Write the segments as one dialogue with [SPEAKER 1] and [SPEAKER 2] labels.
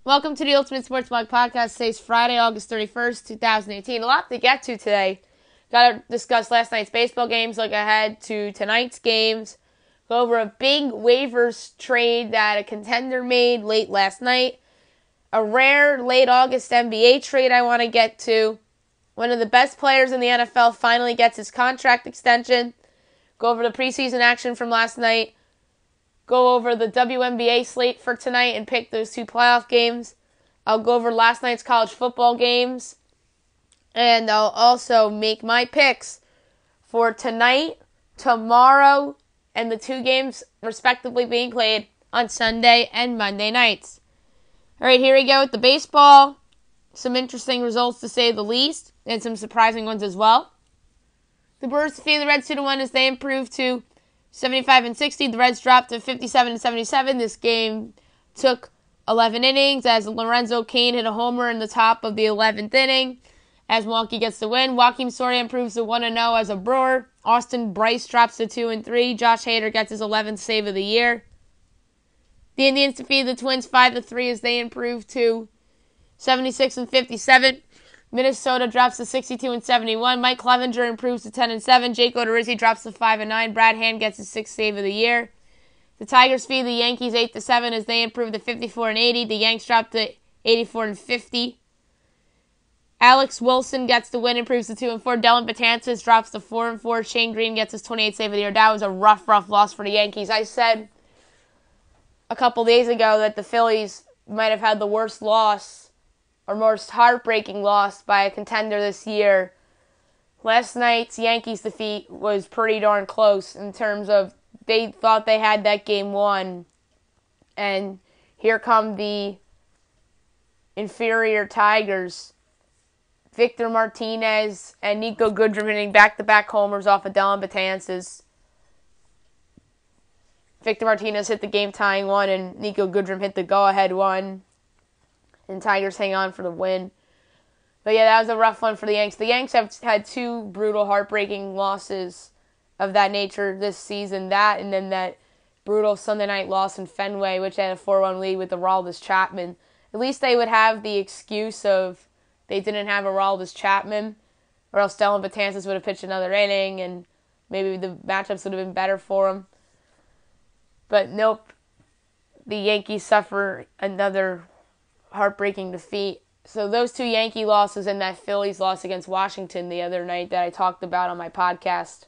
[SPEAKER 1] Welcome to the Ultimate Sports Blog Podcast. Today's Friday, August 31st, 2018. A lot to get to today. Got to discuss last night's baseball games, look ahead to tonight's games, go over a big waivers trade that a contender made late last night, a rare late August NBA trade I want to get to, one of the best players in the NFL finally gets his contract extension, go over the preseason action from last night, go over the WNBA slate for tonight and pick those two playoff games. I'll go over last night's college football games. And I'll also make my picks for tonight, tomorrow, and the two games respectively being played on Sunday and Monday nights. Alright, here we go with the baseball. Some interesting results to say the least, and some surprising ones as well. The Brewers defeated the Reds 2-1 as they improved to 75-60. The Reds dropped to 57-77. This game took 11 innings as Lorenzo Cain hit a homer in the top of the 11th inning as Milwaukee gets the win. Joakim Soria improves to 1-0 as a Brewer. Austin Bryce drops to 2-3. Josh Hader gets his 11th save of the year. The Indians defeated the Twins 5-3 as they improve to 76-57. Minnesota drops to 62-71. Mike Clevenger improves to 10-7. Jake Odorizzi drops to 5-9. Brad Hand gets his 6th save of the year. The Tigers defeat the Yankees 8-7 as they improve to 54-80. The Yanks drop to 84-50. Alex Wilson gets the win, improves to 2-4. Dellin Betances drops to 4-4. Shane Green gets his 28th save of the year. That was a rough loss for the Yankees. I said a couple days ago that the Phillies might have had the worst loss or most heartbreaking loss by a contender this year. Last night's Yankees defeat was pretty darn close in terms of they thought they had that game won. And here come the inferior Tigers. Victor Martinez and Nico Goodrum hitting back-to-back homers off of Dellin Betances. Victor Martinez hit the game-tying one, and Nico Goodrum hit the go-ahead one. And Tigers hang on for the win. But yeah, that was a rough one for the Yanks. The Yanks have had two brutal, heartbreaking losses of that nature this season. That and then that brutal Sunday night loss in Fenway, which had a 4-1 lead with Aroldis Chapman. At least they would have the excuse of they didn't have Aroldis Chapman, or else Dellin Betances would have pitched another inning, and maybe the matchups would have been better for them. But nope, the Yankees suffer another heartbreaking defeat. So those two Yankee losses and that Phillies loss against Washington the other night that I talked about on my podcast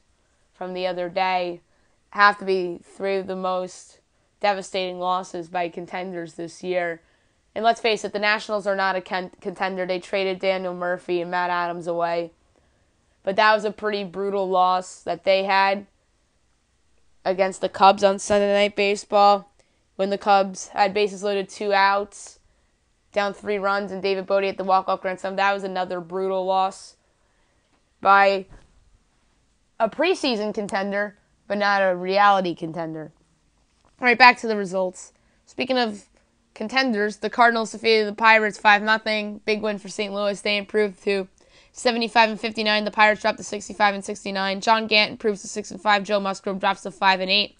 [SPEAKER 1] from the other day have to be three of the most devastating losses by contenders this year. And let's face it, the Nationals are not a contender. They traded Daniel Murphy and Matt Adams away. But that was a pretty brutal loss that they had against the Cubs on Sunday Night Baseball when the Cubs had bases loaded, 2 outs, down 3 runs, and David Bodie at the walk-off grand slam. That was another brutal loss by a preseason contender, but not a reality contender. All right, back to the results. Speaking of contenders, the Cardinals defeated the Pirates 5-0. Big win for St. Louis. They improved to 75-59. The Pirates dropped to 65-69. John Gant improves to 6-5. Joe Musgrove drops to 5-8.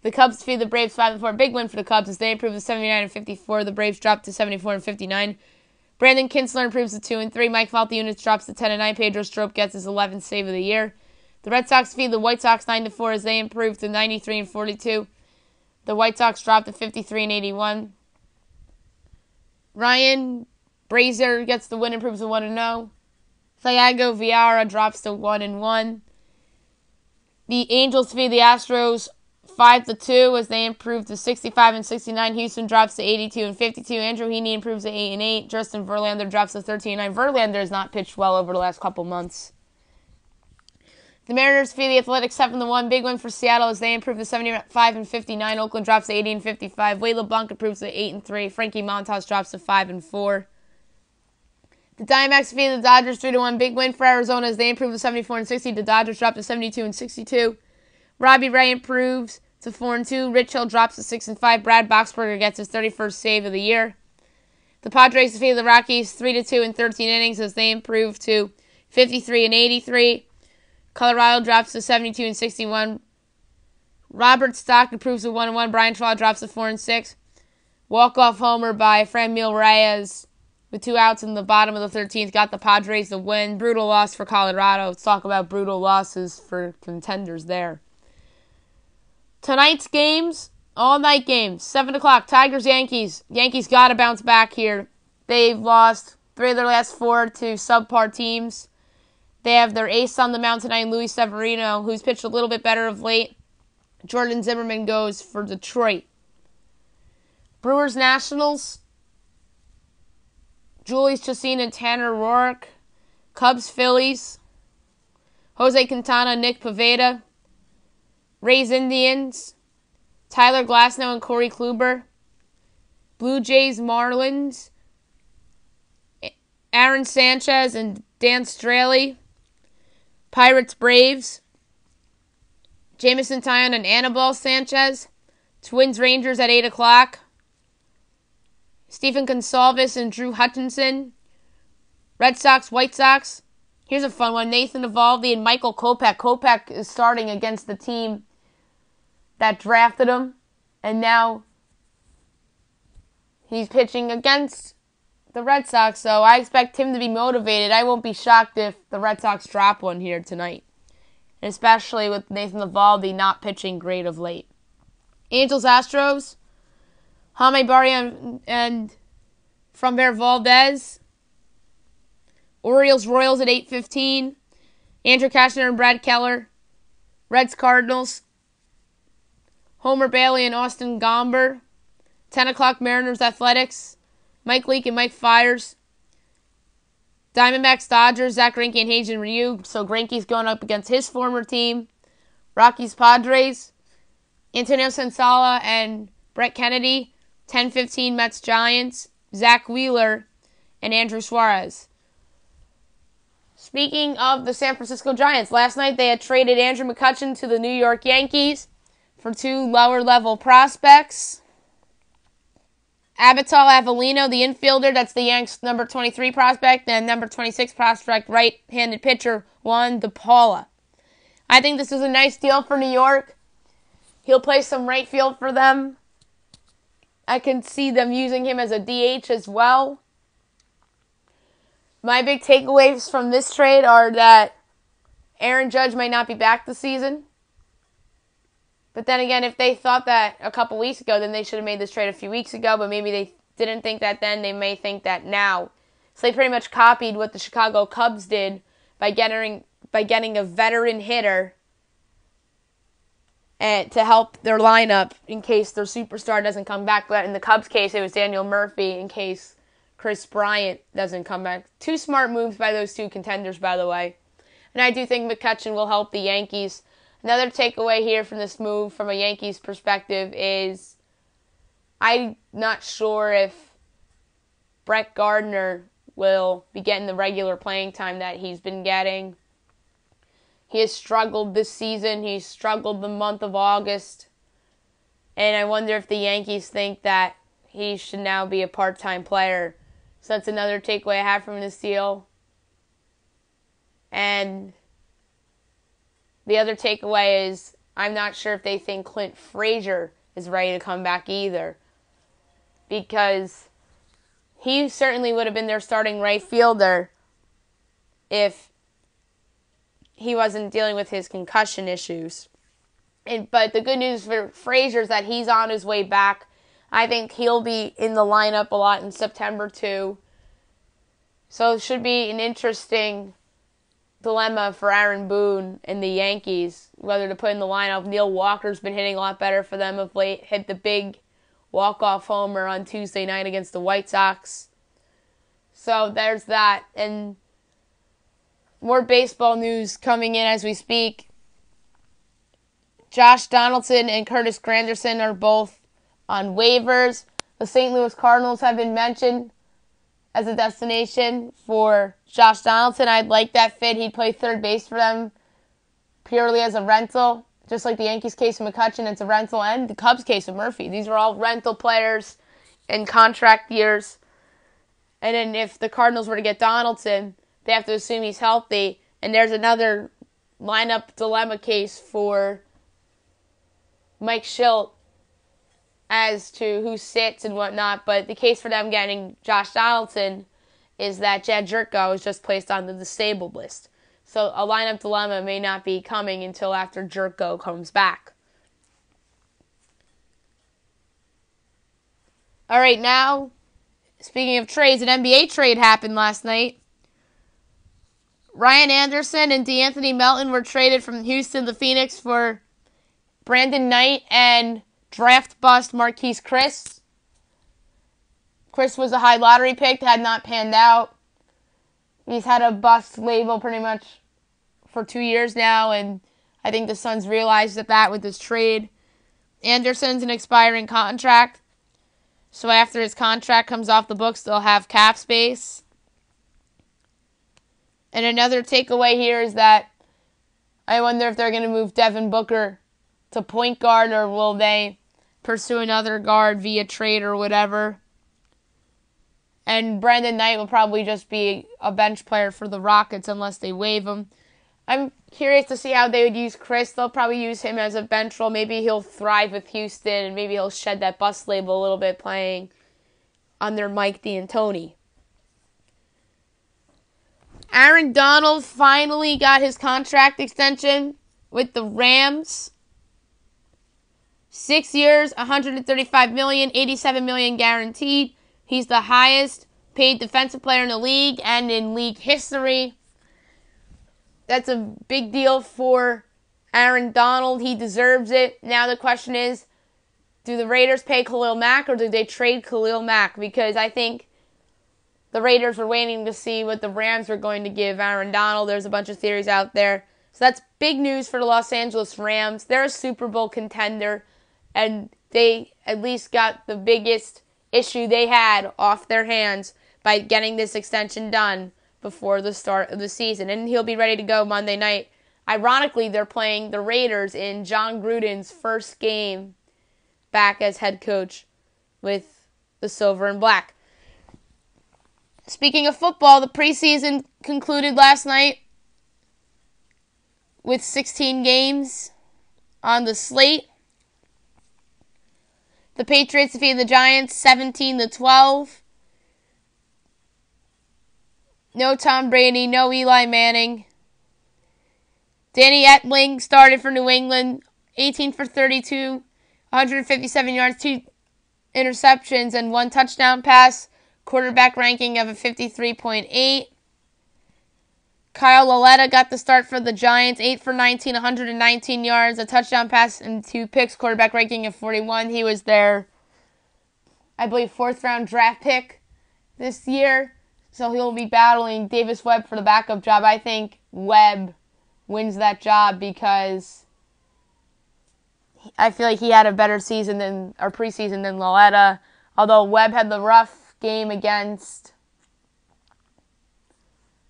[SPEAKER 1] The Cubs defeated the Braves 5-4. Big win for the Cubs as they improved to 79-54. The Braves dropped to 74-59. Brandon Kinsler improves to 2-3. Mike Faltiunits drops to 10-9. Pedro Strop gets his 11th save of the year. The Red Sox defeated the White Sox 9-4 as they improved to 93-42. The White Sox dropped to 53-81. Ryan Brazier gets the win, improves to 1-0. Thiago Vieira drops to 1-1. The Angels defeated the Astros 5-2 as they improved to 65-69. Houston drops to 82-52. Andrew Heaney improves to 8-8. Justin Verlander drops to 13-9. Verlander has not pitched well over the last couple months. The Mariners defeat the Athletics 7-1. Big win for Seattle as they improved to 75-59. Oakland drops to 80-55. Wade LeBlanc improves to 8-3. Frankie Montas drops to 5-4. The Diamondbacks defeated the Dodgers 3-1. Big win for Arizona as they improved to 74-60. The Dodgers dropped to 72-62. Robbie Ray improves to 4-2. Rich Hill drops to 6-5. Brad Boxberger gets his 31st save of the year. The Padres defeated the Rockies 3-2 in 13 innings as they improved to 53-83. Colorado drops to 72-61. Robert Stock improves to 1-1. Brian Shaw drops to 4-6. Walk-off homer by Franmil Reyes with 2 outs in the bottom of the 13th got the Padres the win. Brutal loss for Colorado. Let's talk about brutal losses for contenders there. Tonight's games, all-night games, 7 o'clock, Tigers-Yankees. Yankees got to bounce back here. They've lost 3 of their last 4 to subpar teams. They have their ace on the mound tonight, Luis Severino, who's pitched a little bit better of late. Jordan Zimmerman goes for Detroit. Brewers-Nationals, Julius Chacin and Tanner Roark. Cubs-Phillies, Jose Quintana, Nick Pivetta. Rays-Indians, Tyler Glasnow and Corey Kluber. Blue Jays-Marlins, Aaron Sanchez and Dan Straley. Pirates-Braves, Jameson Taillon and Anibal Sanchez. Twins-Rangers at 8 o'clock. Stephen Gonsalves and Drew Hutchinson. Red Sox-White Sox. Here's a fun one. Nathan Eovaldi and Michael Kopech. Kopech is starting against the team that drafted him, and now he's pitching against the Red Sox, so I expect him to be motivated. I won't be shocked if the Red Sox drop one here tonight, and especially with Nathan Eovaldi not pitching great of late. Angels-Astros, Jaime Barria and Framber Valdez. Orioles-Royals at 8:15. Andrew Cashner and Brad Keller. Reds-Cardinals, Homer Bailey and Austin Gomber. 10 o'clock, Mariners-Athletics, Mike Leake and Mike Fiers. Diamondbacks-Dodgers, Zach Greinke and Hagen Ryu. So Greinke's going up against his former team. Rockies-Padres, Antonio Sensala and Brett Kennedy. 10:15, Mets-Giants, Zach Wheeler and Andrew Suarez. Speaking of the San Francisco Giants, last night they had traded Andrew McCutchen to the New York Yankees for 2 lower-level prospects. Abital Avellino, the infielder, that's the Yanks' number 23 prospect, and number 26 prospect, right-handed pitcher, Juan DePaula. I think this is a nice deal for New York. He'll play some right field for them. I can see them using him as a DH as well. My big takeaways from this trade are that Aaron Judge might not be back this season. But then again, if they thought that a couple weeks ago, then they should have made this trade a few weeks ago. But maybe they didn't think that then. They may think that now. So they pretty much copied what the Chicago Cubs did by getting a veteran hitter and to help their lineup in case their superstar doesn't come back. But in the Cubs' case, it was Daniel Murphy in case Chris Bryant doesn't come back. 2 smart moves by those 2 contenders, by the way. And I do think McCutchen will help the Yankees. Another takeaway here from this move from a Yankees perspective is I'm not sure if Brett Gardner will be getting the regular playing time that he's been getting. He has struggled this season. He's struggled the month of August. And I wonder if the Yankees think that he should now be a part-time player. So that's another takeaway I have from this deal. And the other takeaway is I'm not sure if they think Clint Frazier is ready to come back either. Because he certainly would have been their starting right fielder if he wasn't dealing with his concussion issues. But the good news for Frazier is that he's on his way back. I think he'll be in the lineup a lot in September too. So it should be an interesting dilemma for Aaron Boone and the Yankees, whether to put in the lineup. Neil Walker's been hitting a lot better for them of late. Hit the big walk-off homer on Tuesday night against the White Sox. So there's that. And more baseball news coming in as we speak. Josh Donaldson and Curtis Granderson are both on waivers. The St. Louis Cardinals have been mentioned as a destination for Josh Donaldson. I'd like that fit. He'd play third base for them purely as a rental. Just like the Yankees case of McCutchen, it's a rental, and the Cubs case of Murphy. These are all rental players in contract years. And then if the Cardinals were to get Donaldson, they have to assume he's healthy. And there's another lineup dilemma case for Mike Schilt as to who sits and whatnot, but the case for them getting Josh Donaldson is that Jed Jerko is just placed on the disabled list. So a lineup dilemma may not be coming until after Jerko comes back. All right, now, speaking of trades, an NBA trade happened last night. Ryan Anderson and DeAnthony Melton were traded from Houston to Phoenix for Brandon Knight and draft bust Marquise Chris. Chris was a high lottery pick, had not panned out. He's had a bust label pretty much for 2 years now, and I think the Suns realized that with this trade. Anderson's an expiring contract, so after his contract comes off the books, they'll have cap space. And another takeaway here is that I wonder if they're going to move Devin Booker to point guard, or will they pursue another guard via trade or whatever. And Brandon Knight will probably just be a bench player for the Rockets unless they waive him. I'm curious to see how they would use Chris. They'll probably use him as a bench role. Maybe he'll thrive with Houston, and maybe he'll shed that bust label a little bit playing under Mike D'Antoni. Aaron Donald finally got his contract extension with the Rams. 6 years, $135 million, $87 million guaranteed. He's the highest paid defensive player in the league and in league history. That's a big deal for Aaron Donald. He deserves it. Now the question is, do the Raiders pay Khalil Mack or do they trade Khalil Mack? Because I think the Raiders were waiting to see what the Rams were going to give Aaron Donald. There's a bunch of theories out there. So that's big news for the Los Angeles Rams. They're a Super Bowl contender, and they at least got the biggest issue they had off their hands by getting this extension done before the start of the season. And he'll be ready to go Monday night. Ironically, they're playing the Raiders in John Gruden's first game back as head coach with the Silver and Black. Speaking of football, the preseason concluded last night with 16 games on the slate. The Patriots defeated the Giants 17-12. No Tom Brady, no Eli Manning. Danny Etling started for New England, 18 for 32, 157 yards, 2 interceptions, and 1 touchdown pass. Quarterback ranking of a 53.8. Kyle Lauletta got the start for the Giants, 8 for 19, 119 yards, a touchdown pass, and 2 picks. Quarterback ranking of 41. He was their, I believe, 4th-round draft pick this year. So he'll be battling Davis Webb for the backup job. I think Webb wins that job because I feel like he had a better season or preseason than Lauletta. Although Webb had the rough game against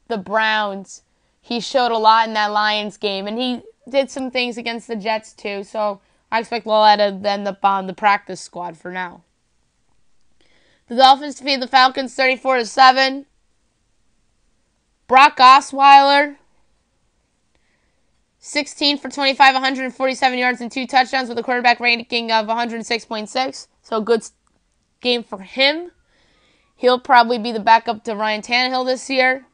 [SPEAKER 1] the Browns, he showed a lot in that Lions game, and he did some things against the Jets too. So I expect Lauletta to end up on the practice squad for now. The Dolphins defeated the Falcons 34-7. Brock Osweiler, 16 for 25, 147 yards and 2 touchdowns with a quarterback ranking of 106.6. So good game for him. He'll probably be the backup to Ryan Tannehill this year.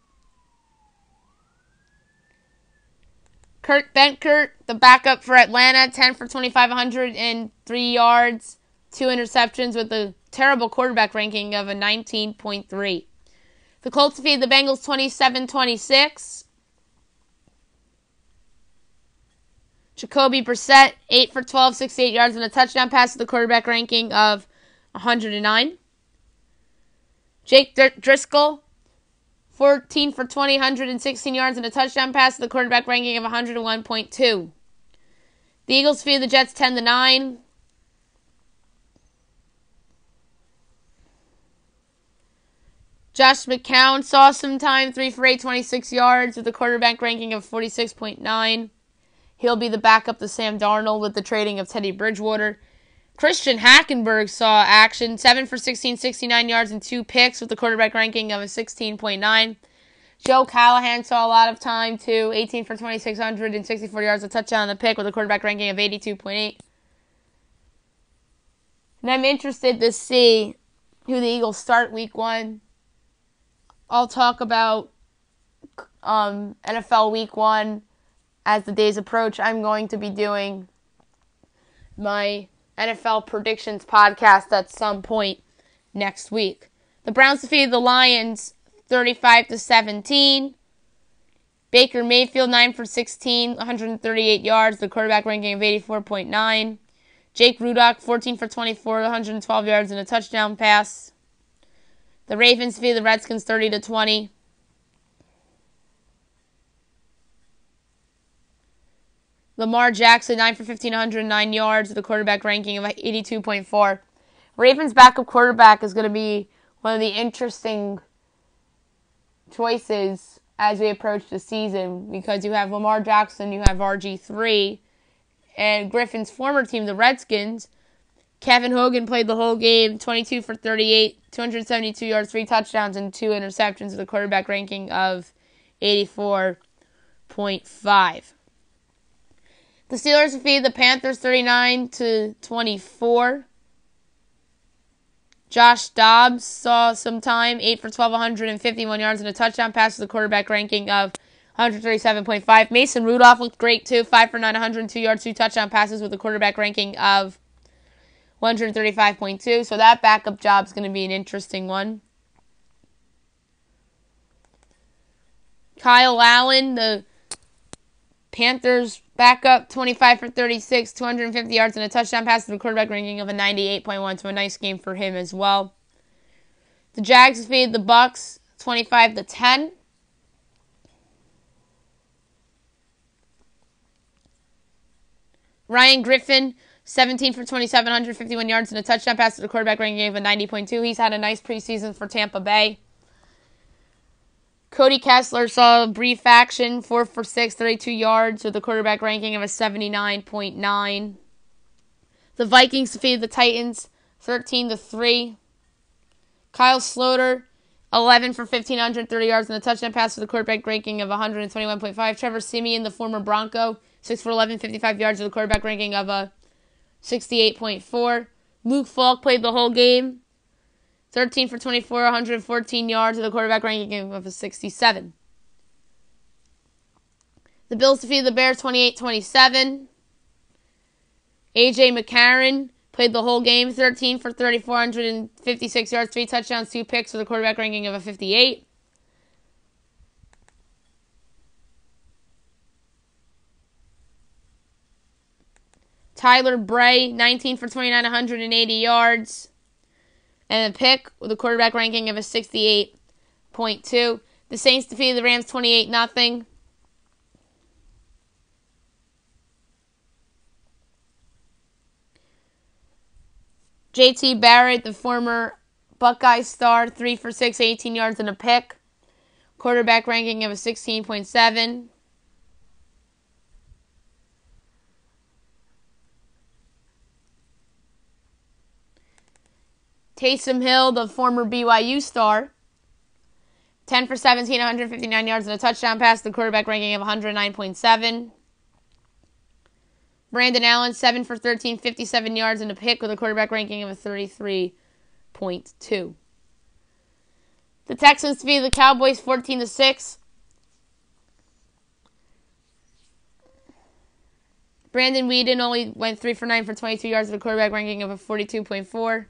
[SPEAKER 1] Kurt Benkert, the backup for Atlanta, 10 for 25, 103 yards, 2 interceptions with a terrible quarterback ranking of a 19.3. The Colts defeated the Bengals 27-26. Jacoby Brissett, 8 for 12, 68 yards and a touchdown pass with a quarterback ranking of 109. Jake Driscoll, 14 for 20, 116 yards and a touchdown pass with a quarterback ranking of 101.2. The Eagles defeated the Jets 10-9. Josh McCown saw some time, 3 for 8, 26 yards with a quarterback ranking of 46.9. He'll be the backup to Sam Darnold with the trading of Teddy Bridgewater. Christian Hackenberg saw action, 7 for 16, 69 yards and 2 picks with a quarterback ranking of a 16.9. Joe Callahan saw a lot of time too, 18 for 26, 164 yards, a touchdown and a pick with a quarterback ranking of 82.8. And I'm interested to see who the Eagles start week 1. I'll talk about NFL week 1 as the days approach. I'm going to be doing my NFL predictions podcast at some point next week. The Browns defeated the Lions 35-17. Baker Mayfield 9 for 16, 138 yards, the quarterback ranking of 84.9. Jake Rudock 14 for 24, 112 yards and a touchdown pass. The Ravens defeated the Redskins 30-20. Lamar Jackson 9 for 15, 109 yards, with a quarterback ranking of 82.4. Ravens backup quarterback is going to be one of the interesting choices as we approach the season, because you have Lamar Jackson, you have RG3, and Griffin's former team, the Redskins. Kevin Hogan played the whole game, 22 for 38, 272 yards, 3 touchdowns, and 2 interceptions, with a quarterback ranking of 84.5. The Steelers defeated the Panthers 39-24. Josh Dobbs saw some time, 8 for 12, 151 yards and a touchdown pass with a quarterback ranking of 137.5. Mason Rudolph looked great too, 5 for 9, 102 yards, 2 touchdown passes with a quarterback ranking of 135.2. So that backup job is going to be an interesting one. Kyle Allen, the Panthers backup, 25 for 36, 250 yards and a touchdown pass with a quarterback ranking of a 98.1. So a nice game for him as well. The Jags defeated the Bucks 25-10. Ryan Griffin, 17 for 27, 151 yards and a touchdown pass with a quarterback ranking of a 90.2. He's had a nice preseason for Tampa Bay. Cody Kessler saw brief action, 4 for 6, 32 yards with a quarterback ranking of a 79.9. The Vikings defeated the Titans 13-3. Kyle Sloter, 11 for 15, 130 yards and a touchdown pass with a quarterback ranking of 121.5. Trevor Siemian, the former Bronco, 6 for 11, 55 yards with a quarterback ranking of a 68.4. Luke Falk played the whole game. 13 for 24, 114 yards with a quarterback ranking of a 67. The Bills defeated the Bears 28-27. A.J. McCarron played the whole game. 13 for 34, 156 yards, 3 touchdowns, 2 picks with a quarterback ranking of a 58. Tyler Bray, 19 for 29, 180 yards. And a pick with a quarterback ranking of a 68.2. The Saints defeated the Rams 28-0. J.T. Barrett, the former Buckeye star, 3 for 6, 18 yards and a pick. Quarterback ranking of a 16.7. Taysom Hill, the former BYU star, 10 for 17, 159 yards and a touchdown pass, the quarterback ranking of 109.7. Brandon Allen, 7 for 13, 57 yards and a pick with a quarterback ranking of a 33.2. The Texans defeated the Cowboys 14-6. Brandon Weeden only went 3 for 9 for 22 yards with a quarterback ranking of a 42.4.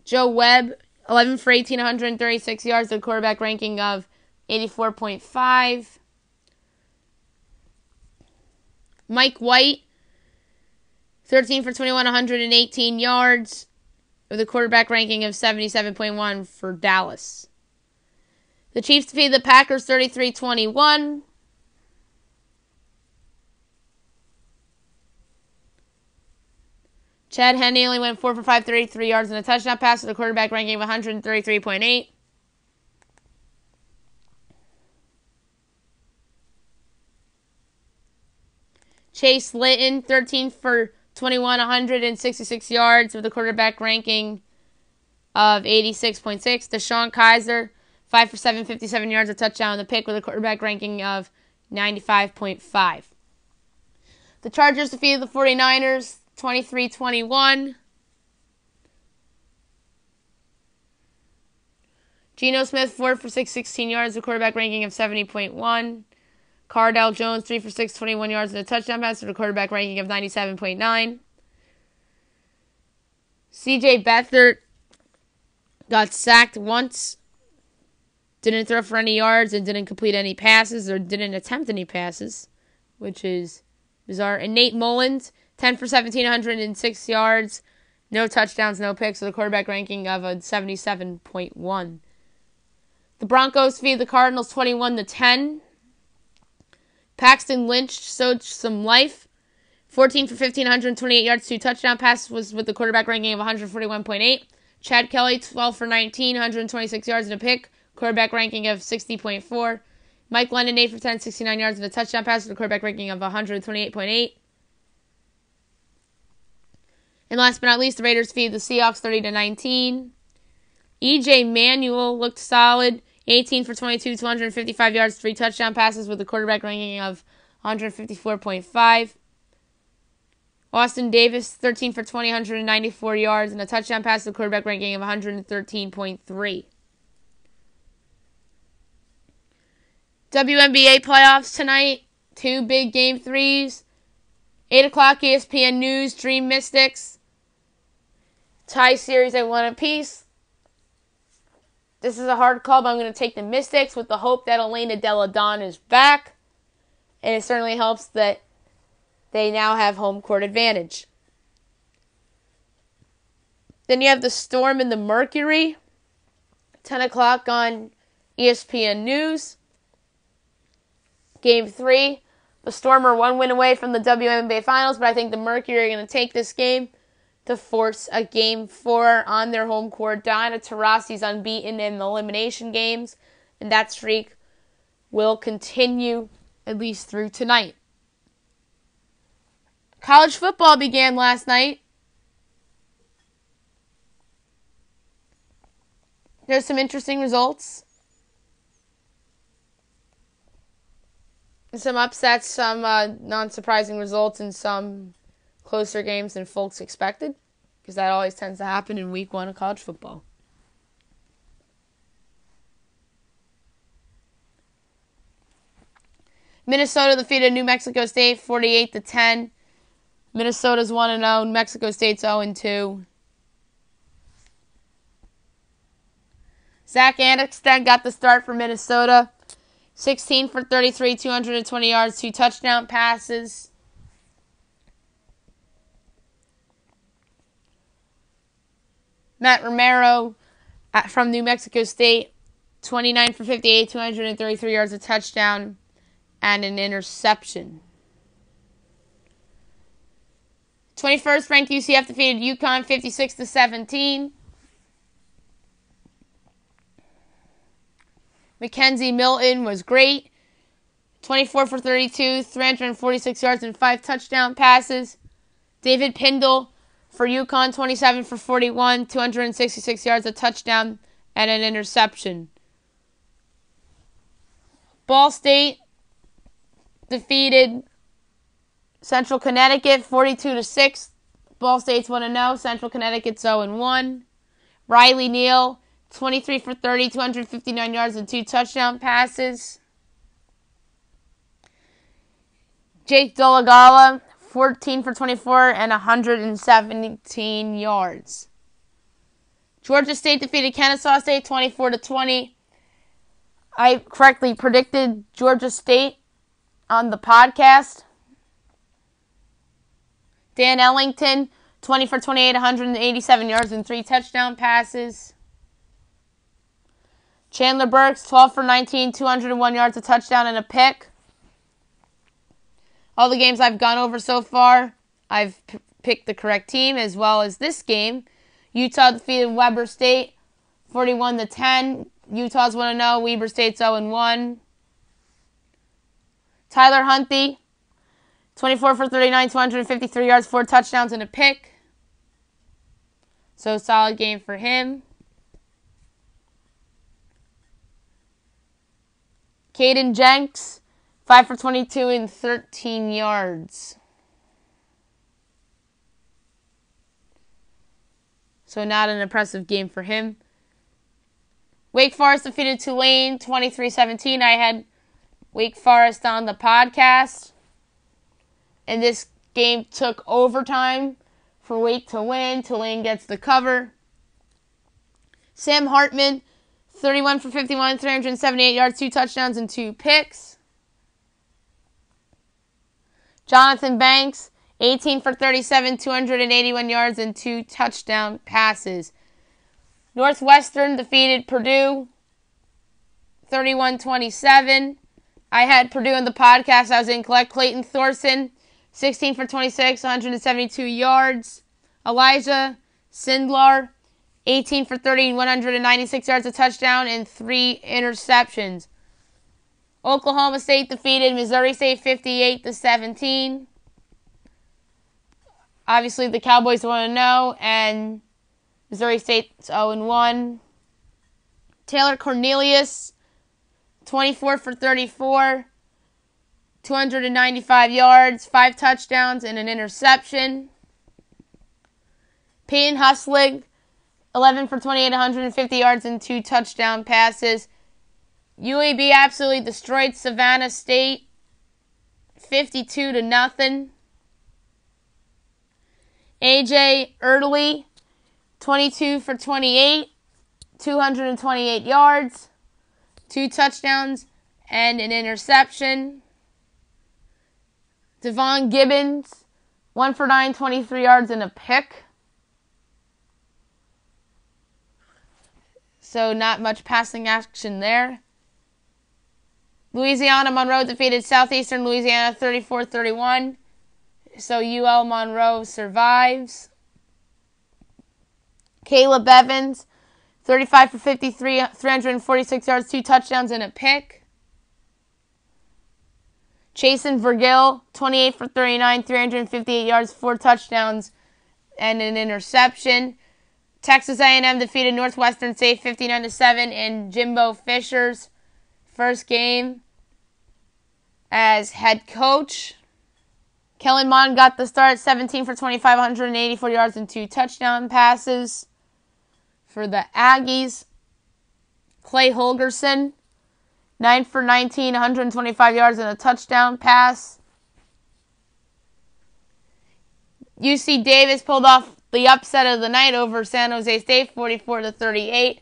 [SPEAKER 1] Joe Webb, 11 for 18, 136 yards, with a quarterback ranking of 84.5. Mike White, 13 for 21, 118 yards, with a quarterback ranking of 77.1 for Dallas. The Chiefs defeated the Packers 33-21. Chad Henne only went 4 for 5, 33 yards and a touchdown pass with a quarterback ranking of 133.8. Chase Litton, 13 for 21, 166 yards with a quarterback ranking of 86.6. Deshaun Kaiser, 5 for 7, 57 yards, a touchdown, and a pick with a quarterback ranking of 95.5. The Chargers defeated the 49ers 23-21. Geno Smith, 4 for 6, 16 yards, a quarterback ranking of 70.1. Cardell Jones, 3 for 6, 21 yards, and a touchdown pass with a quarterback ranking of 97.9. CJ Beathard got sacked once, didn't throw for any yards, and didn't complete any passes or didn't attempt any passes, which is bizarre. And Nate Mullins, 10 for 17, 106 yards, no touchdowns, no picks, with a quarterback ranking of a 77.1. The Broncos defeated the Cardinals 21-10. Paxton Lynch showed some life. 14 for 15, 128 yards, 2 touchdown passes was with the quarterback ranking of 141.8. Chad Kelly, 12 for 19, 126 yards and a pick, quarterback ranking of 60.4. Mike Lennon, 8 for 10, 69 yards and a touchdown pass with a quarterback ranking of 128.8. And last but not least, the Raiders defeated the Seahawks 30-19. E.J. Manuel looked solid. 18 for 22, 255 yards, 3 touchdown passes with a quarterback ranking of 154.5. Austin Davis, 13 for 20, 194 yards, and a touchdown pass with a quarterback ranking of 113.3. WNBA playoffs tonight. 2 big game 3s. 8 o'clock ESPN News, Dream Mystics. Tie series at 1 apiece. This is a hard call, but I'm going to take the Mystics with the hope that Elena Delle Donne is back. And it certainly helps that they now have home court advantage. Then you have the Storm and the Mercury. 10 o'clock on ESPN News. Game 3. The Storm are 1 win away from the WNBA Finals, but I think the Mercury are going to take this game to force a Game 4 on their home court. Diana Taurasi's unbeaten in the elimination games, and that streak will continue at least through tonight. College football began last night. There's some interesting results. Some upsets, some non-surprising results, and some closer games than folks expected, because that always tends to happen in week 1 of college football. Minnesota defeated New Mexico State 48-10. Minnesota's 1-0. New Mexico State's 0-2. Zach Anderson got the start for Minnesota. 16 for 33, 220 yards, 2 touchdown passes. Matt Romero from New Mexico State, 29 for 58, 233 yards, a touchdown, and an interception. 21st ranked UCF defeated UConn 56-17. Mackenzie Milton was great. 24 for 32, 346 yards, and 5 touchdown passes. David Pindle for UConn, 27 for 41, 266 yards, a touchdown, and an interception. Ball State defeated Central Connecticut 42-6. Ball State's 1-0. Central Connecticut's 0-1. Riley Neal, 23 for 30, 259 yards, and 2 touchdown passes. Jake Dolagala, 14 for 24 and 117 yards. Georgia State defeated Kennesaw State 24-20. I correctly predicted Georgia State on the podcast. Dan Ellington, 20 for 28, 187 yards and 3 touchdown passes. Chandler Burks, 12 for 19, 201 yards, a touchdown, and a pick. All the games I've gone over so far, I've picked the correct team, as well as this game. Utah defeated Weber State 41-10. Utah's 1-0. Weber State's 0-1. Tyler Huntley, 24 for 39, 253 yards, 4 touchdowns, and a pick. So solid game for him. Caden Jenks, 5 for 22 and 13 yards. So not an impressive game for him. Wake Forest defeated Tulane 23-17. I had Wake Forest on the podcast. And this game took overtime for Wake to win. Tulane gets the cover. Sam Hartman, 31 for 51, 378 yards, 2 touchdowns, and 2 picks. Jonathan Banks, 18 for 37, 281 yards, and 2 touchdown passes. Northwestern defeated Purdue 31-27. I had Purdue on the podcast. I was incorrect. Clayton Thorson, 16 for 26, 172 yards. Elijah Sindlar, 18 for 30, 196 yards, a touchdown, and 3 interceptions. Oklahoma State defeated Missouri State 58-17. Obviously, the Cowboys 1-0, and Missouri State's 0-1. Taylor Cornelius, 24 for 34, 295 yards, 5 touchdowns, and an interception. Peyton Huslig, 11 for 28, 150 yards, and 2 touchdown passes. UAB absolutely destroyed Savannah State, 52-0. AJ Erdely, 22 for 28, 228 yards, 2 touchdowns, and an interception. Devon Gibbons, 1 for 9, 23 yards, and a pick. So not much passing action there. Louisiana Monroe defeated Southeastern Louisiana 34-31. So UL Monroe survives. Caleb Evans, 35 for 53, 346 yards, 2 touchdowns, and a pick. Chasen Vergil, 28 for 39, 358 yards, 4 touchdowns, and an interception. Texas A&M defeated Northwestern State 59-7 in Jimbo Fisher's first game as head coach. Kellen Mond got the start, 17 for 25, 184 yards, and 2 touchdown passes. For the Aggies, Clay Holgerson, 9 for 19, 125 yards, and a touchdown pass. UC Davis pulled off the upset of the night over San Jose State, 44-38.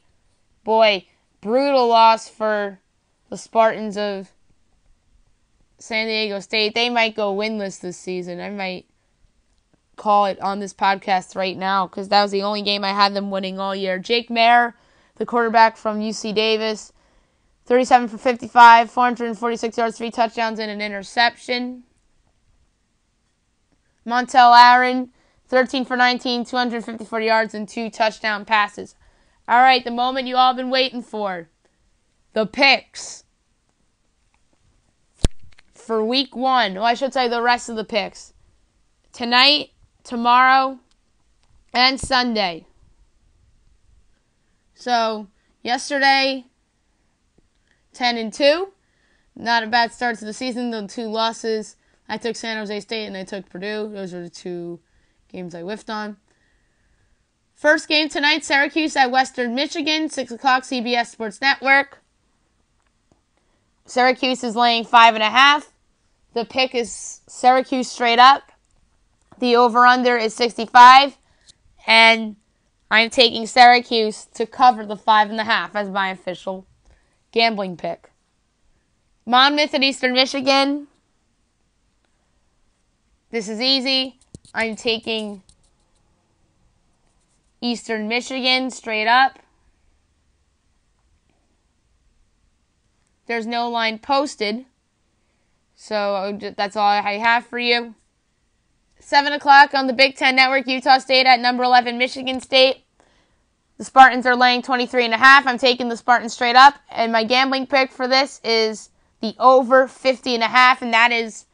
[SPEAKER 1] Boy, brutal loss for the Spartans of San Diego State. They might go winless this season. I might call it on this podcast right now because that was the only game I had them winning all year. Jake Mayer, the quarterback from UC Davis, 37 for 55, 446 yards, 3 touchdowns, and an interception. Montel Aaron, 13 for 19, 254 yards, and 2 touchdown passes. All right, the moment you all been waiting for. The picks for week 1. Well, I should say the rest of the picks. Tonight, tomorrow, and Sunday. So, yesterday, 10-2. Not a bad start to the season. The 2 losses. I took San Jose State and I took Purdue. Those are the 2 games I whiffed on. First game tonight, Syracuse at Western Michigan, 6 o'clock, CBS Sports Network. Syracuse is laying 5.5. The pick is Syracuse straight up. The over-under is 65. And I'm taking Syracuse to cover the 5.5 as my official gambling pick. Monmouth at Eastern Michigan. This is easy. I'm taking Eastern Michigan straight up. There's no line posted. So that's all I have for you. 7 o'clock on the Big Ten Network, Utah State at number 11, Michigan State. The Spartans are laying 23.5. I'm taking the Spartans straight up. And my gambling pick for this is the over 50.5. And that is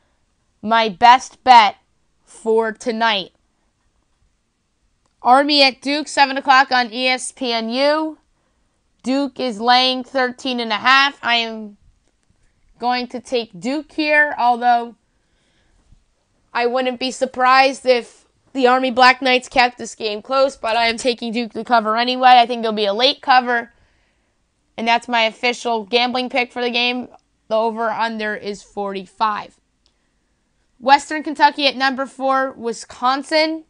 [SPEAKER 1] my best bet for tonight. Army at Duke, 7 o'clock on ESPNU. Duke is laying 13.5. I am going to take Duke here, although I wouldn't be surprised if the Army Black Knights kept this game close, but I am taking Duke to cover anyway. I think it'll be a late cover, and that's my official gambling pick for the game. The over-under is 45. Western Kentucky at number 4, Wisconsin.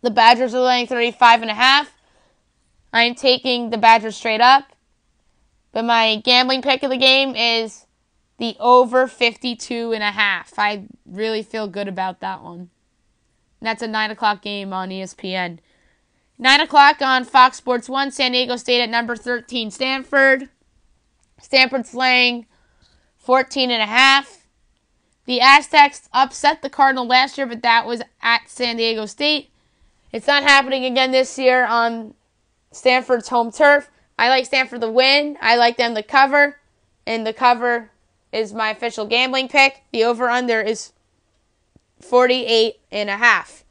[SPEAKER 1] The Badgers are laying 35.5. I am taking the Badgers straight up. But my gambling pick of the game is the over 52.5. I really feel good about that one. And that's a 9 o'clock game on ESPN. 9 o'clock on Fox Sports 1, San Diego State at number 13, Stanford. Stanford's laying 14.5. The Aztecs upset the Cardinal last year, but that was at San Diego State. It's not happening again this year on Stanford's home turf. I like Stanford to win. I like them to cover. And the cover is my official gambling pick. The over-under is 48.5.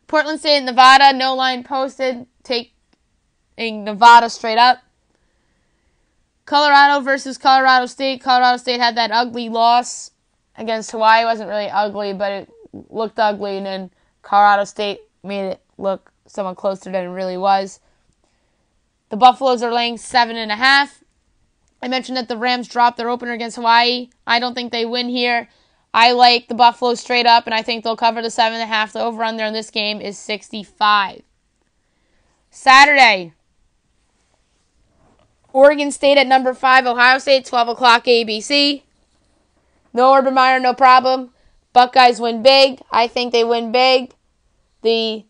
[SPEAKER 1] Portland State and Nevada, no line posted. Taking Nevada straight up. Colorado versus Colorado State. Colorado State had that ugly loss against Hawaii. It wasn't really ugly, but it looked ugly. And then Colorado State made it look somewhat closer than it really was. The Buffaloes are laying 7.5. I mentioned that the Rams dropped their opener against Hawaii. I don't think they win here. I like the Buffaloes straight up, and I think they'll cover the 7.5. The over-under in this game is 65. Saturday, Oregon State at number 5, Ohio State, 12 o'clock ABC. No Urban Meyer, no problem. Buckeyes win big. I think they win big. The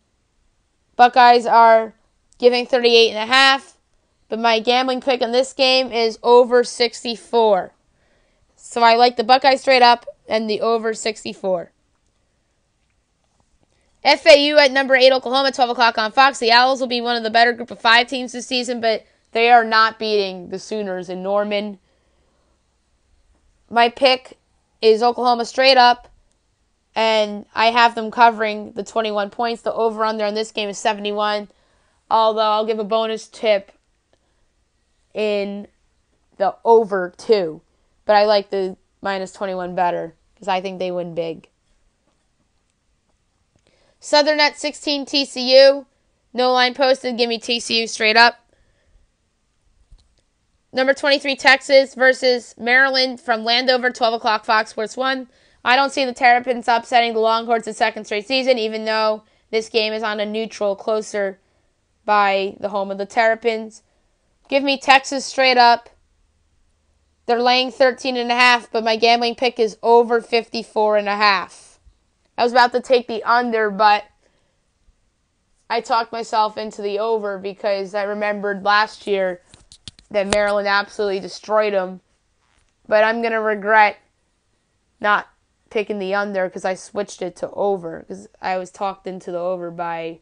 [SPEAKER 1] Buckeyes are giving 38.5. But my gambling pick in this game is over 64. So I like the Buckeyes straight up and the over 64. FAU at number 8, Oklahoma, 12 o'clock on Fox. The Owls will be one of the better group of 5 teams this season, but they are not beating the Sooners in Norman. My pick is Oklahoma straight up, and I have them covering the 21 points. The over-under on this game is 71, although I'll give a bonus tip in the over 2. But I like the minus 21 better because I think they win big. Southern at 16, TCU. No line posted. Give me TCU straight up. Number 23, Texas versus Maryland from Landover, 12 o'clock, Fox Sports 1. I don't see the Terrapins upsetting the Longhorns in second straight season, even though this game is on a neutral closer by the home of the Terrapins. Give me Texas straight up. They're laying 13.5, but my gambling pick is over 54.5. I was about to take the under, but I talked myself into the over because I remembered last year that Maryland absolutely destroyed them. But I'm going to regret not picking the under because I switched it to over because I was talked into the over by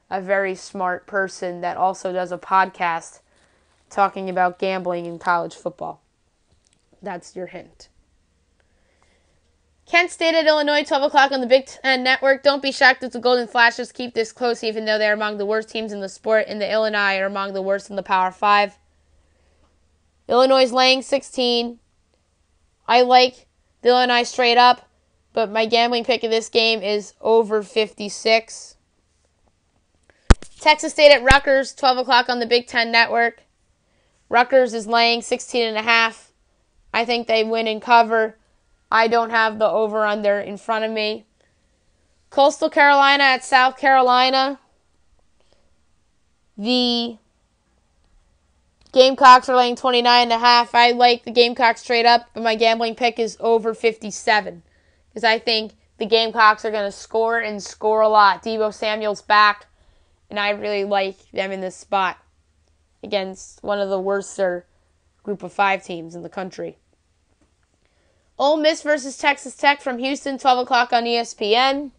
[SPEAKER 1] a very smart person that also does a podcast talking about gambling in college football. That's your hint. Kent State at Illinois, 12 o'clock on the Big Ten Network. Don't be shocked if the Golden Flashes keep this close, even though they're among the worst teams in the sport, and the Illini are among the worst in the Power 5. Illinois is laying 16. I like the Illini straight up, but my gambling pick of this game is over 56. Texas State at Rutgers, 12 o'clock on the Big Ten Network. Rutgers is laying 16.5. I think they win and cover. I don't have the over-under in front of me. Coastal Carolina at South Carolina. The Gamecocks are laying 29.5. I like the Gamecocks straight up, but my gambling pick is over 57. Because I think the Gamecocks are going to score and score a lot. Deebo Samuel's back, and I really like them in this spot against one of the worser group of 5 teams in the country. Ole Miss versus Texas Tech from Houston, 12 o'clock on ESPN.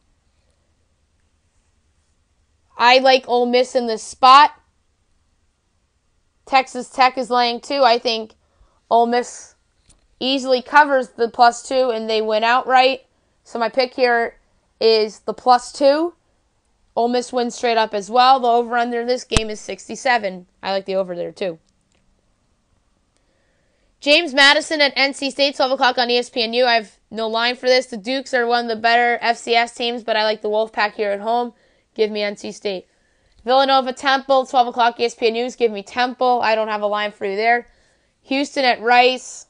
[SPEAKER 1] I like Ole Miss in this spot. Texas Tech is laying 2. I think Ole Miss easily covers the +2 and they win outright. So my pick here is the +2. Ole Miss wins straight up as well. The over-under in this game is 67. I like the over there too. James Madison at NC State, 12 o'clock on ESPNU. I have no line for this. The Dukes are one of the better FCS teams, but I like the Wolfpack here at home. Give me NC State. Villanova Temple, 12 o'clock ESPN News. Give me Temple. I don't have a line for you there. Houston at Rice.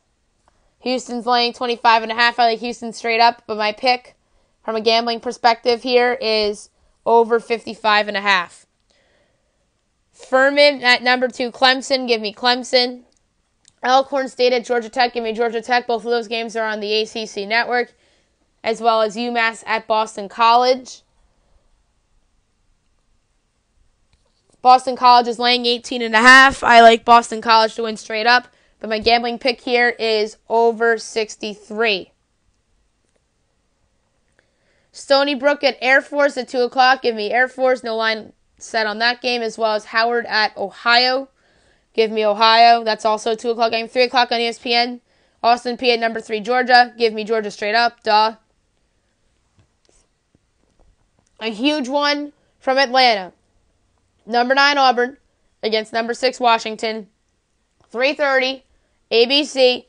[SPEAKER 1] Houston's laying 25.5. I like Houston straight up, but my pick from a gambling perspective here is over 55.5. Furman at number 2, Clemson. Give me Clemson. Elkhorn State at Georgia Tech. Give me Georgia Tech. Both of those games are on the ACC network, as well as UMass at Boston College. Boston College is laying 18.5. I like Boston College to win straight up, but my gambling pick here is over 63. Stony Brook at Air Force at 2 o'clock. Give me Air Force. No line set on that game, as well as Howard at Ohio. Give me Ohio. That's also a 2 o'clock game. 3 o'clock on ESPN. Austin Peay at number 3, Georgia. Give me Georgia straight up. Duh. A huge one from Atlanta. Number 9, Auburn against number 6, Washington. 3:30, ABC.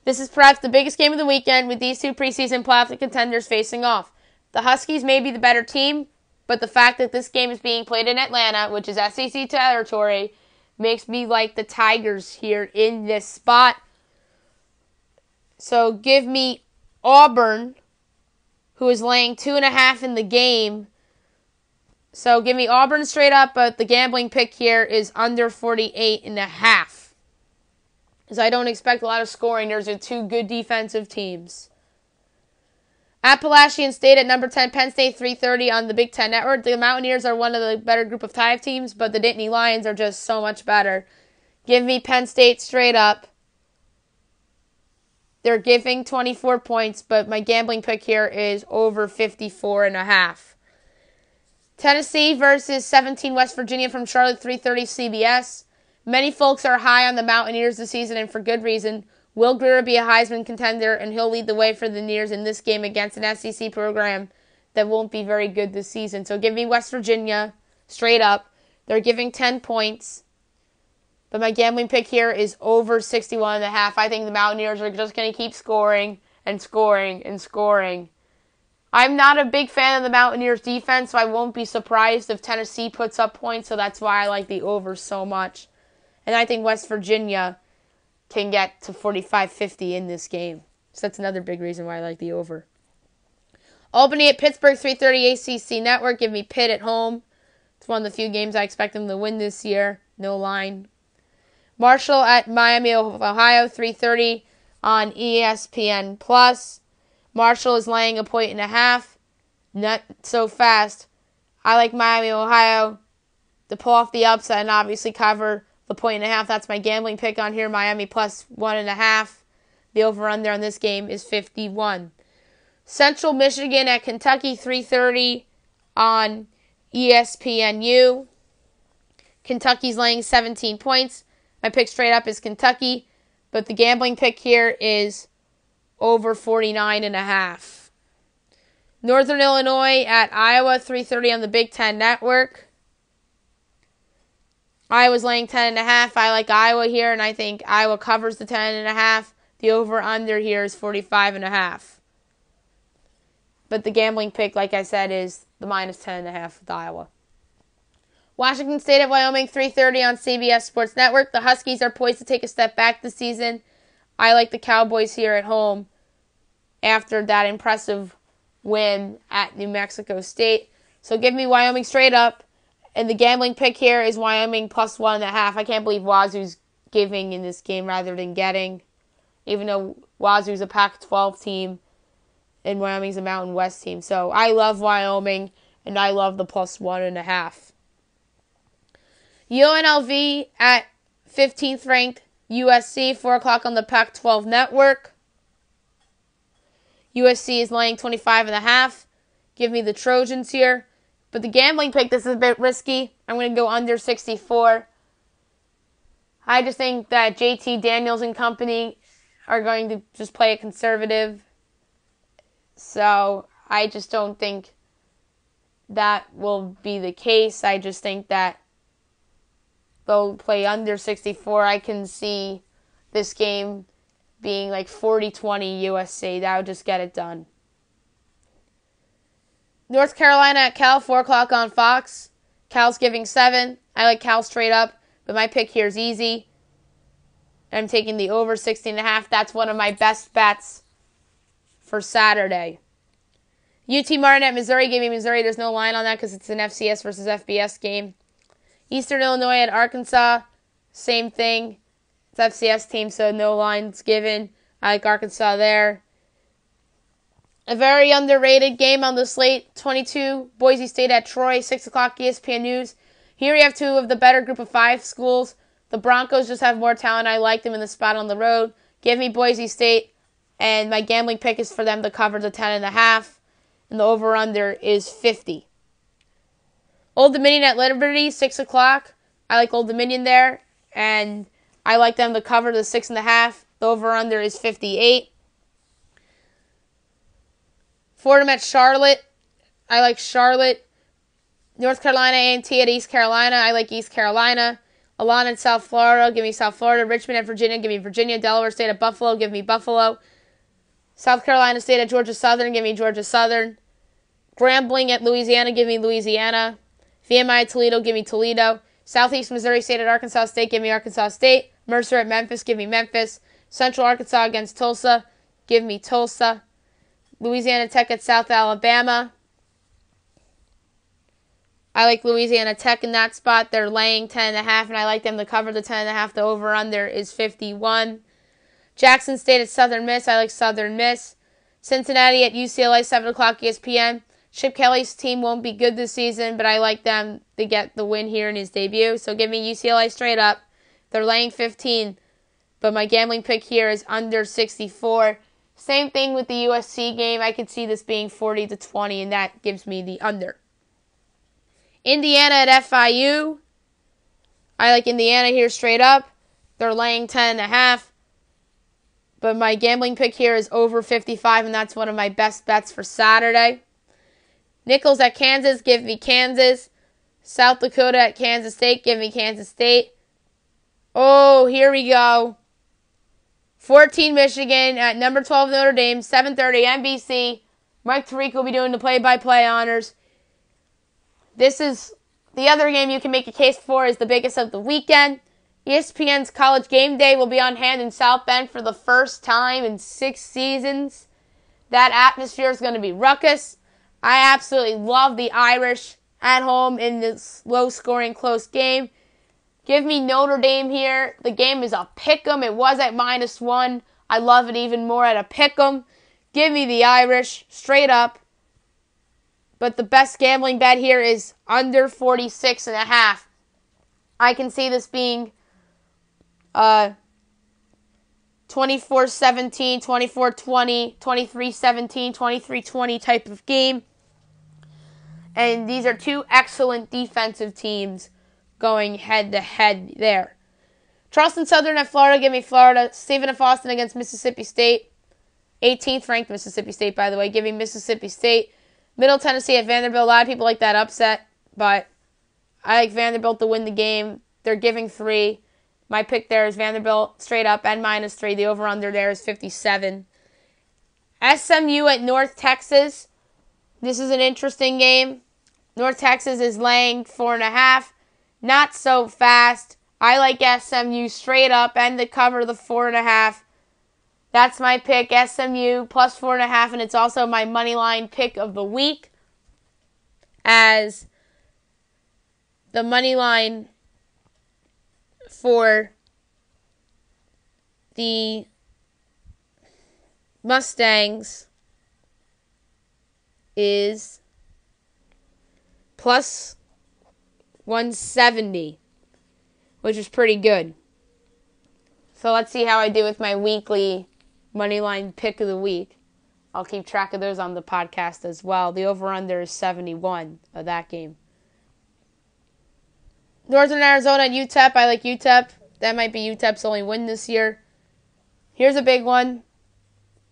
[SPEAKER 1] This is perhaps the biggest game of the weekend with these two preseason playoff contenders facing off. The Huskies may be the better team, but the fact that this game is being played in Atlanta, which is SEC territory, makes me like the Tigers here in this spot. So give me Auburn, who is laying 2.5 in the game. So give me Auburn straight up, but the gambling pick here is under 48.5. Because I don't expect a lot of scoring. There's two good defensive teams. Appalachian State at number 10, Penn State, 3:30 on the Big Ten Network. The Mountaineers are one of the better group of Tide teams, but the Nittany Lions are just so much better. Give me Penn State straight up. They're giving 24 points, but my gambling pick here is over 54.5. Tennessee versus 17 West Virginia from Charlotte, 3:30 CBS. Many folks are high on the Mountaineers this season, and for good reason. Will Grier be a Heisman contender, and he'll lead the way for the Neers in this game against an SEC program that won't be very good this season. So give me West Virginia straight up. They're giving 10 points. But my gambling pick here is over 61.5. I think the Mountaineers are just going to keep scoring and scoring and scoring. I'm not a big fan of the Mountaineers defense, so I won't be surprised if Tennessee puts up points, so that's why I like the over so much. And I think West Virginia can get to 45-50 in this game. So that's another big reason why I like the over. Albany at Pittsburgh, 3:30 ACC Network. Give me Pitt at home. It's one of the few games I expect them to win this year. No line. Marshall at Miami, Ohio, 3:30 on ESPN+. Marshall is laying 1.5 points. Not so fast. I like Miami, Ohio to pull off the upset and obviously cover the 1.5. That's my gambling pick on here. Miami plus 1.5. The over-under on this game is 51. Central Michigan at Kentucky, 3:30 on ESPNU. Kentucky's laying 17 points. My pick straight up is Kentucky, but the gambling pick here is over 49.5. Northern Illinois at Iowa, 3:30 on the Big Ten Network. Iowa's laying 10.5. I like Iowa here, and I think Iowa covers the 10.5. The over-under here is 45.5. But the gambling pick, like I said, is the minus 10.5 with Iowa. Washington State at Wyoming, 3:30 on CBS Sports Network. The Huskies are poised to take a step back this season. I like the Cowboys here at home after that impressive win at New Mexico State. So give me Wyoming straight up. And the gambling pick here is Wyoming plus 1.5. I can't believe Wazoo's giving in this game rather than getting. Even though Wazoo's a Pac-12 team and Wyoming's a Mountain West team. So I love Wyoming and I love the plus 1.5. UNLV at 15th ranked USC, 4 o'clock on the Pac-12 network. USC is laying 25.5. Give me the Trojans here. But the gambling pick, this is a bit risky. I'm going to go under 64. I just think that JT Daniels and company are going to just play it conservative. So I just don't think that will be the case. I just think that they'll play under 64. I can see this game being like 40-20 USC. That would just get it done. North Carolina at Cal, 4 o'clock on Fox. Cal's giving 7. I like Cal straight up, but my pick here is easy. I'm taking the over 16.5. That's one of my best bets for Saturday. UT Martin at Missouri. Give me Missouri. There's no line on that because it's an FCS versus FBS game. Eastern Illinois at Arkansas. Same thing. It's FCS team, so no lines given. I like Arkansas there. A very underrated game on the slate. 22, Boise State at Troy. 6 o'clock ESPN News. Here you have two of the better group of 5 schools. The Broncos just have more talent. I like them in the spot on the road. Give me Boise State. And my gambling pick is for them to cover the 10.5. And the over-under is 50. Old Dominion at Liberty, 6 o'clock. I like Old Dominion there. And I like them to cover the 6.5. The over-under is 58. Fordham at Charlotte. I like Charlotte. North Carolina A&T at East Carolina. I like East Carolina. Alon at South Florida. Give me South Florida. Richmond at Virginia. Give me Virginia. Delaware State at Buffalo. Give me Buffalo. South Carolina State at Georgia Southern. Give me Georgia Southern. Grambling at Louisiana. Give me Louisiana. VMI at Toledo. Give me Toledo. Southeast Missouri State at Arkansas State. Give me Arkansas State. Mercer at Memphis. Give me Memphis. Central Arkansas against Tulsa. Give me Tulsa. Louisiana Tech at South Alabama. I like Louisiana Tech in that spot. They're laying 10.5, and I like them to cover the 10.5. The over-under is 51. Jackson State at Southern Miss. I like Southern Miss. Cincinnati at UCLA, 7 o'clock ESPN. Chip Kelly's team won't be good this season, but I like them to get the win here in his debut. So give me UCLA straight up. They're laying 15, but my gambling pick here is under 64. Same thing with the USC game. I could see this being 40-20, and that gives me the under. Indiana at FIU. I like Indiana here straight up. They're laying 10.5. But my gambling pick here is over 55, and that's one of my best bets for Saturday. Nichols at Kansas. Give me Kansas. South Dakota at Kansas State. Give me Kansas State. Oh, here we go. 14 Michigan at number 12 Notre Dame, 7:30 NBC. Mike Tirico will be doing the play-by-play honors. This is the other game you can make a case for is the biggest of the weekend. ESPN's College Game Day will be on hand in South Bend for the first time in 6 seasons. That atmosphere is going to be ruckus. I absolutely love the Irish at home in this low-scoring, close game. Give me Notre Dame here. The game is a pick'em. It was at -1. I love it even more at a pick'em. Give me the Irish straight up. But the best gambling bet here is under 46.5. I can see this being 24-17, 24-20, 23-17, 23-20 type of game. And these are two excellent defensive teams going head-to-head there. Charleston Southern at Florida. Give me Florida. Stephen F. Austin against Mississippi State. 18th ranked Mississippi State, by the way. Give me Mississippi State. Middle Tennessee at Vanderbilt. A lot of people like that upset, but I like Vanderbilt to win the game. They're giving 3. My pick there is Vanderbilt straight up and -3. The over-under there is 57. SMU at North Texas. This is an interesting game. North Texas is laying 4.5. Not so fast. I like SMU straight up and to cover the 4.5. That's my pick, SMU plus 4.5, and it's also my moneyline pick of the week, as the moneyline for the Mustangs is plus 170, which is pretty good. So let's see how I do with my weekly moneyline pick of the week. I'll keep track of those on the podcast as well. The over-under is 71 of that game. Northern Arizona at UTEP. I like UTEP. That might be UTEP's only win this year. Here's a big one.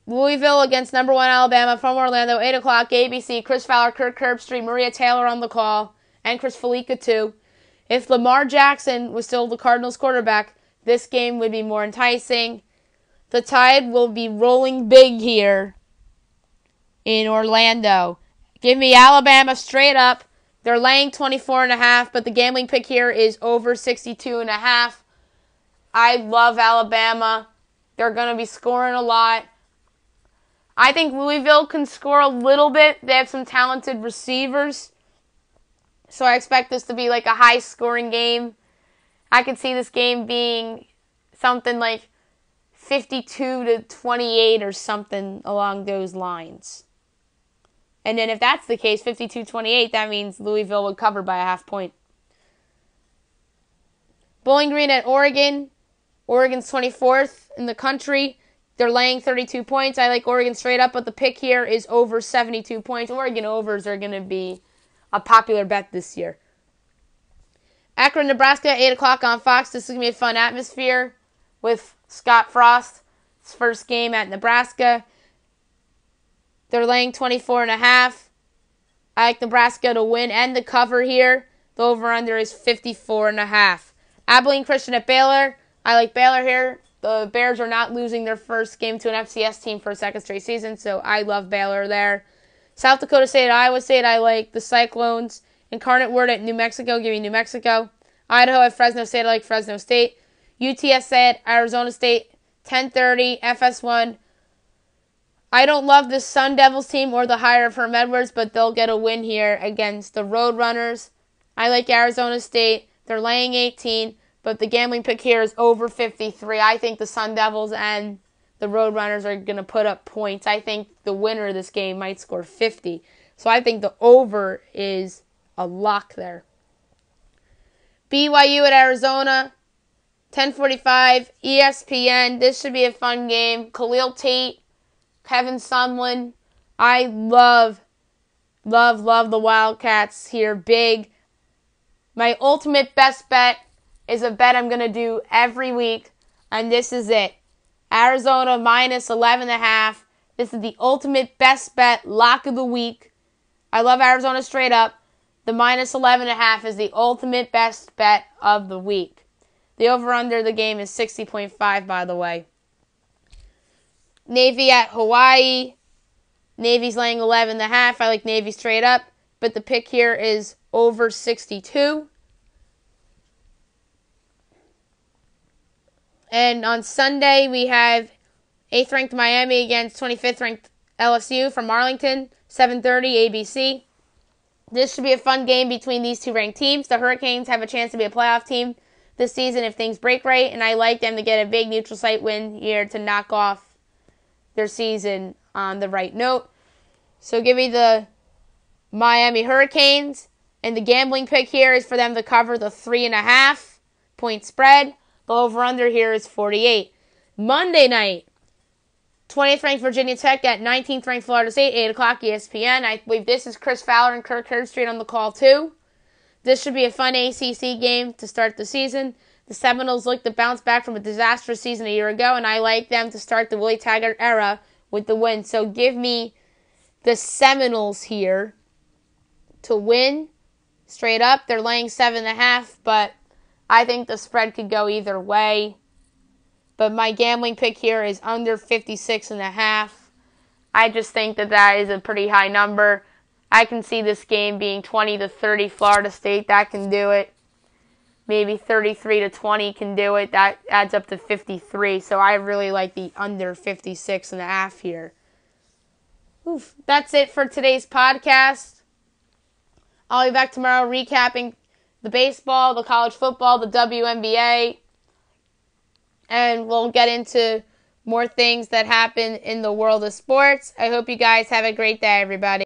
[SPEAKER 1] Louisville against number 1 Alabama from Orlando. 8 o'clock, ABC. Chris Fowler, Kirk Herbstreit, Maria Taylor on the call. And Chris Felica too. If Lamar Jackson was still the Cardinals quarterback, this game would be more enticing. The Tide will be rolling big here in Orlando. Give me Alabama straight up. They're laying 24.5, but the gambling pick here is over 62.5. I love Alabama. They're going to be scoring a lot. I think Louisville can score a little bit. They have some talented receivers. So I expect this to be like a high-scoring game. I could see this game being something like 52-28 or something along those lines. And then if that's the case, 52-28, that means Louisville would cover by a half point. Bowling Green at Oregon. Oregon's 24th in the country. They're laying 32 points. I like Oregon straight up, but the pick here is over 72 points. Oregon overs are going to be a popular bet this year. Akron, Nebraska, 8 o'clock on Fox. This is going to be a fun atmosphere with Scott Frost's first game at Nebraska. They're laying 24.5. I like Nebraska to win and the cover here. The over-under is 54.5. Abilene Christian at Baylor. I like Baylor here. The Bears are not losing their first game to an FCS team for a second straight season, so I love Baylor there. South Dakota State at Iowa State. I like the Cyclones. Incarnate Word at New Mexico. Give me New Mexico. Idaho at Fresno State. I like Fresno State. UTSA at Arizona State. 10:30 FS1. I don't love the Sun Devils team or the hire of Herm Edwards, but they'll get a win here against the Roadrunners. I like Arizona State. They're laying 18, but the gambling pick here is over 53. I think the Sun Devils and the Roadrunners are going to put up points. I think the winner of this game might score 50. So I think the over is a lock there. BYU at Arizona, 10:45, ESPN. This should be a fun game. Khalil Tate, Kevin Sumlin. I love the Wildcats here. Big. My ultimate best bet is a bet I'm going to do every week, and this is it. Arizona minus 11.5. This is the ultimate best bet lock of the week. I love Arizona straight up. The minus 11.5 is the ultimate best bet of the week. The over-under the game is 60.5, by the way. Navy at Hawaii. Navy's laying 11.5. I like Navy straight up, but the pick here is over 62. And on Sunday, we have 8th-ranked Miami against 25th-ranked LSU from Arlington, 7:30 ABC. This should be a fun game between these two ranked teams. The Hurricanes have a chance to be a playoff team this season if things break right, and I like them to get a big neutral site win here to knock off their season on the right note. So give me the Miami Hurricanes, and the gambling pick here is for them to cover the 3.5 point spread. The over-under here is 48. Monday night, 20th ranked Virginia Tech at 19th ranked Florida State, 8 o'clock ESPN. I believe this is Chris Fowler and Kirk Herbstreit on the call too. This should be a fun ACC game to start the season. The Seminoles look to bounce back from a disastrous season a year ago, and I like them to start the Willie Taggart era with the win. So give me the Seminoles here to win straight up. They're laying 7.5, but I think the spread could go either way. But my gambling pick here is under 56.5. I just think that is a pretty high number. I can see this game being 20-30 Florida State. That can do it. Maybe 33-20 can do it. That adds up to 53. So I really like the under 56.5 here. Oof. That's it for today's podcast. I'll be back tomorrow recapping the baseball, the college football, the WNBA, and we'll get into more things that happen in the world of sports. I hope you guys have a great day, everybody.